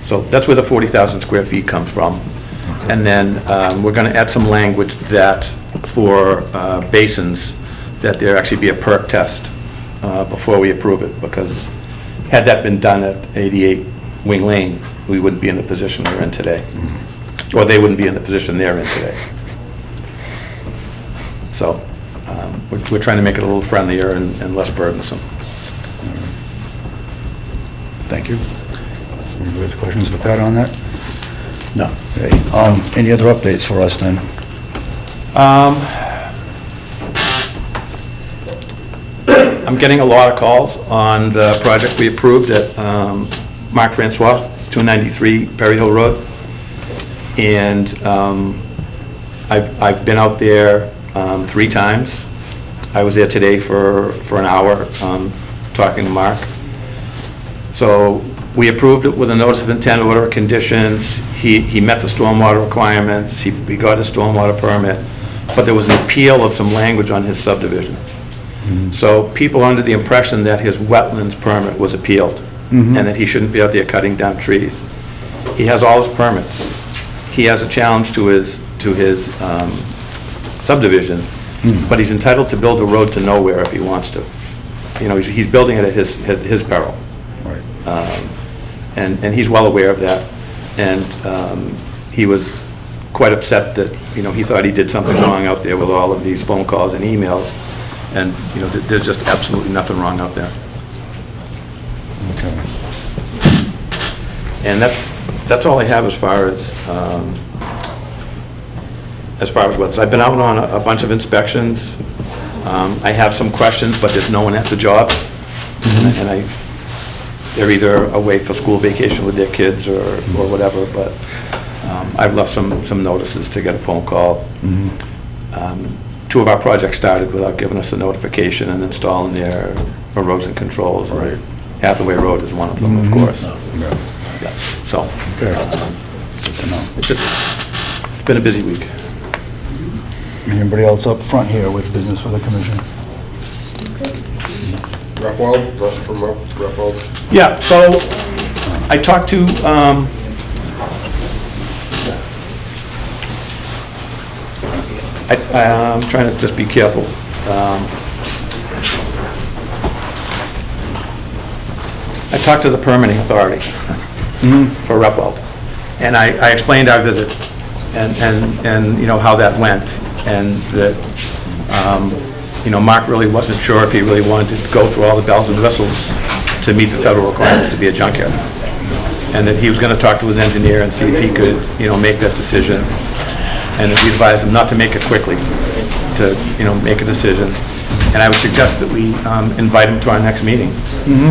So that's where the 40,000 square feet comes from. And then we're going to add some language that for basins, that there actually be a perk test before we approve it, because had that been done at 88 Wing Lane, we wouldn't be in the position we're in today. Or they wouldn't be in the position they're in today. So, we're trying to make it a little friendlier and less burdensome. Thank you. Any other questions for Pat on that? No. Okay. Any other updates for us then? I'm getting a lot of calls on the project we approved at Mark Francois, 293 Perry Hill Road. And I've been out there 3 times. I was there today for an hour talking to Mark. So we approved it with a notice of intent, order of conditions. He met the stormwater requirements. He got his stormwater permit. But there was an appeal of some language on his subdivision. So people are under the impression that his wetlands permit was appealed and that he shouldn't be out there cutting down trees. He has all his permits. He has a challenge to his subdivision, but he's entitled to build a road to nowhere if he wants to. You know, he's building it at his peril. Right. And he's well aware of that. And he was quite upset that, you know, he thought he did something wrong out there with all of these phone calls and emails. And, you know, there's just absolutely nothing wrong out there. Okay. And that's all I have as far as what's. I've been out on a bunch of inspections. I have some questions, but there's no one at the job. And they're either away for school vacation with their kids or whatever, but I've left some notices to get a phone call. 2 of our projects started without giving us the notification and installing their erosion controls. Right. Hathaway Road is one of them, of course. Yeah. So, Okay. Good to know. it's been a busy week. Anybody else up front here with business for the commission? Repwald, Russ from Repwald. Yeah, so I talked to, I'm trying to just be careful. I talked to the permitting authority for Repwald, and I explained our visit and you know, how that went, and that, you know, Mark really wasn't sure if he really wanted to go through all the bells and whistles to meet the federal requirements to be a junkyard, and that he was going to talk to his engineer and see if he could, you know, make that decision, and that we advised him not to make it quickly, to, you know, make a decision. And I would suggest that we invite him to our next meeting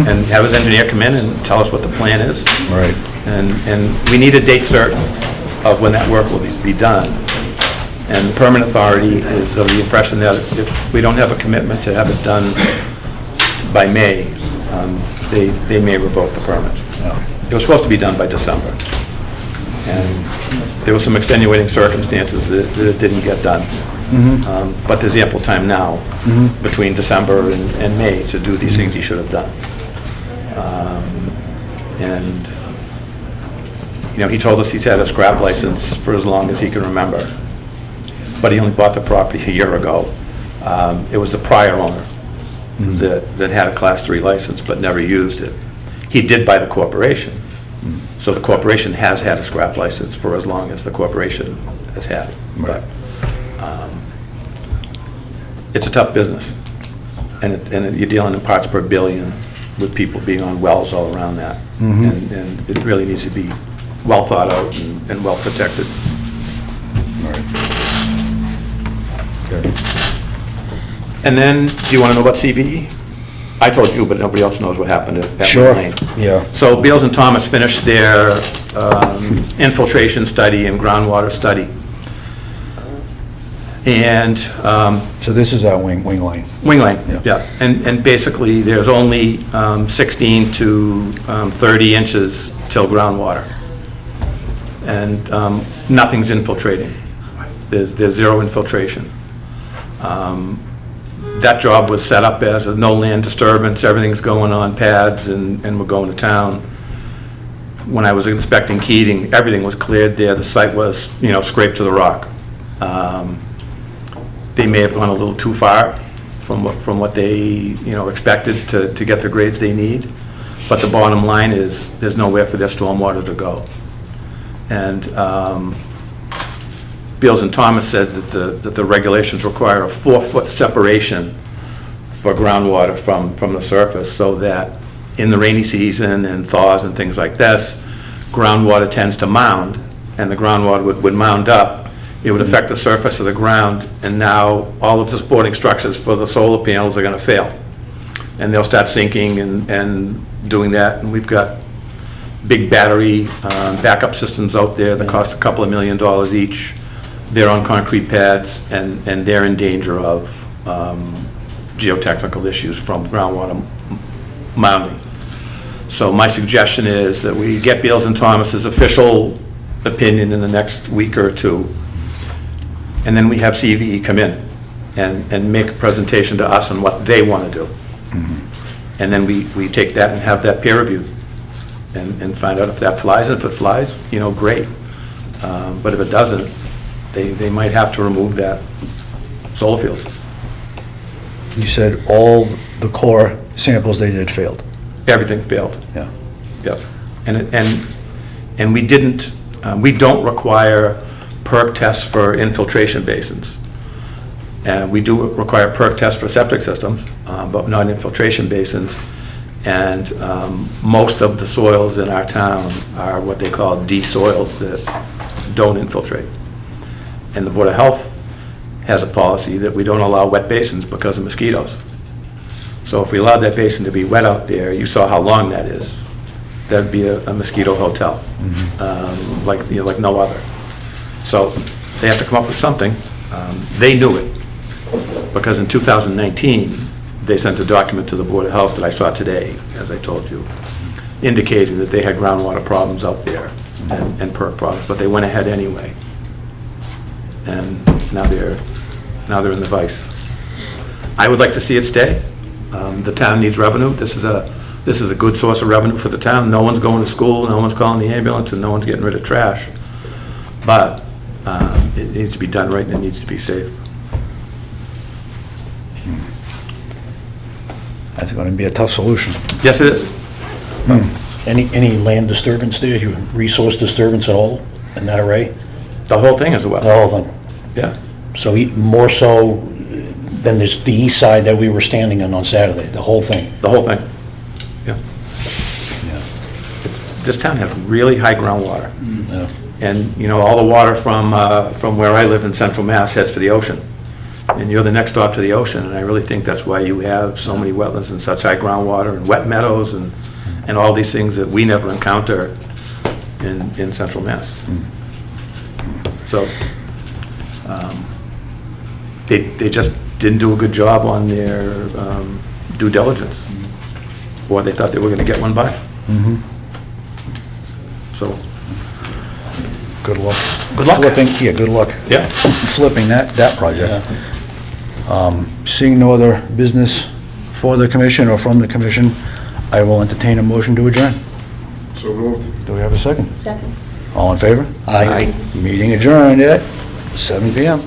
and have his engineer come in and tell us what the plan is. Right. And we need a date certain of when that work will be done. And the permit authority is of the impression that if we don't have a commitment to have it done by May, they may revoke the permit. It was supposed to be done by December. And there were some extenuating circumstances that it didn't get done. But there's ample time now between December and May to do these things he should have done. And, you know, he told us he's had a scrap license for as long as he can remember. But he only bought the property a year ago. It was the prior owner that had a Class 3 license but never used it. He did buy the corporation. So the corporation has had a scrap license for as long as the corporation has had it. But it's a tough business. And you're dealing in parts per billion with people being on wells all around that. And it really needs to be well thought out and well protected. Right. Okay. And then, do you want to know about CVE? I told you, but nobody else knows what happened at Sure. Lane. Yeah. So Beals and Thomas finished their infiltration study and groundwater study. And So this is our Wing Lane. Wing Lane, Yeah. yeah. And basically, there's only 16 to 30 inches till groundwater. And nothing's infiltrating. There's zero infiltration. That job was set up as a no land disturbance, everything's going on pads and we're going to town. When I was inspecting Keating, everything was cleared there, the site was, you know, scraped to the rock. They may have gone a little too far from what they, you know, expected to get the grades they need. But the bottom line is, there's nowhere for their stormwater to go. And Beals and Thomas said that the regulations require a 4-foot separation for groundwater from the surface, so that in the rainy season and thaws and things like this, groundwater tends to mound, and the groundwater would mound up. It would affect the surface of the ground, and now all of the supporting structures for the solar panels are going to fail. And they'll start sinking and doing that, and we've got big battery backup systems out there that cost a couple of $1 million each. They're on concrete pads, and they're in danger of geotechnical issues from groundwater mounding. So my suggestion is that we get Beals and Thomas's official opinion in the next week or two, and then we have CVE come in and make a presentation to us on what they want to do. And then we take that and have that peer reviewed and find out if that flies. And if it flies, great. But if it doesn't, they might have to remove that solar field. You said all the core samples they did failed. Everything failed. Yeah. Yep. And we don't require perk tests for infiltration basins. And we do require perk tests for septic systems, but not infiltration basins. And most of the soils in our town are what they call D soils that don't infiltrate. And the Board of Health has a policy that we don't allow wet basins because of mosquitoes. So if we allowed that basin to be wet out there, you saw how long that is. That'd be a mosquito hotel, like no other. So they have to come up with something. They knew it, because in 2019, they sent a document to the Board of Health that I saw today, as I told you, indicating that they had groundwater problems out there and perk problems, but they went ahead anyway. And now they're in the vice. I would like to see it stay. The town needs revenue. This is a good source of revenue for the town. No one's going to school, no one's calling the ambulance, and no one's getting rid of trash. But it needs to be done right, and it needs to be safe. That's going to be a tough solution. Yes, it is. Any land disturbance there, resource disturbance at all in that array? The whole thing is a The well. whole thing? Yeah. So more so than the east side that we were standing on Saturday, the whole thing? The whole thing. Yeah. This town has really high groundwater. Yeah. And, all the water from where I live in Central Mass heads for the ocean. And you're the next stop to the ocean, and I really think that's why you have so many wetlands and such high groundwater and wet meadows and all these things that we never encounter in Central Mass. So, they just didn't do a good job on their due diligence, or they thought they were going to get one by. So, Good luck. Good luck. Good luck. yeah. Flipping that project. Seeing no other business for the commission or from the commission, I will entertain a motion to adjourn. So moved. Do we have a second? Second. All in favor? Aye. Meeting adjourned at 7 PM.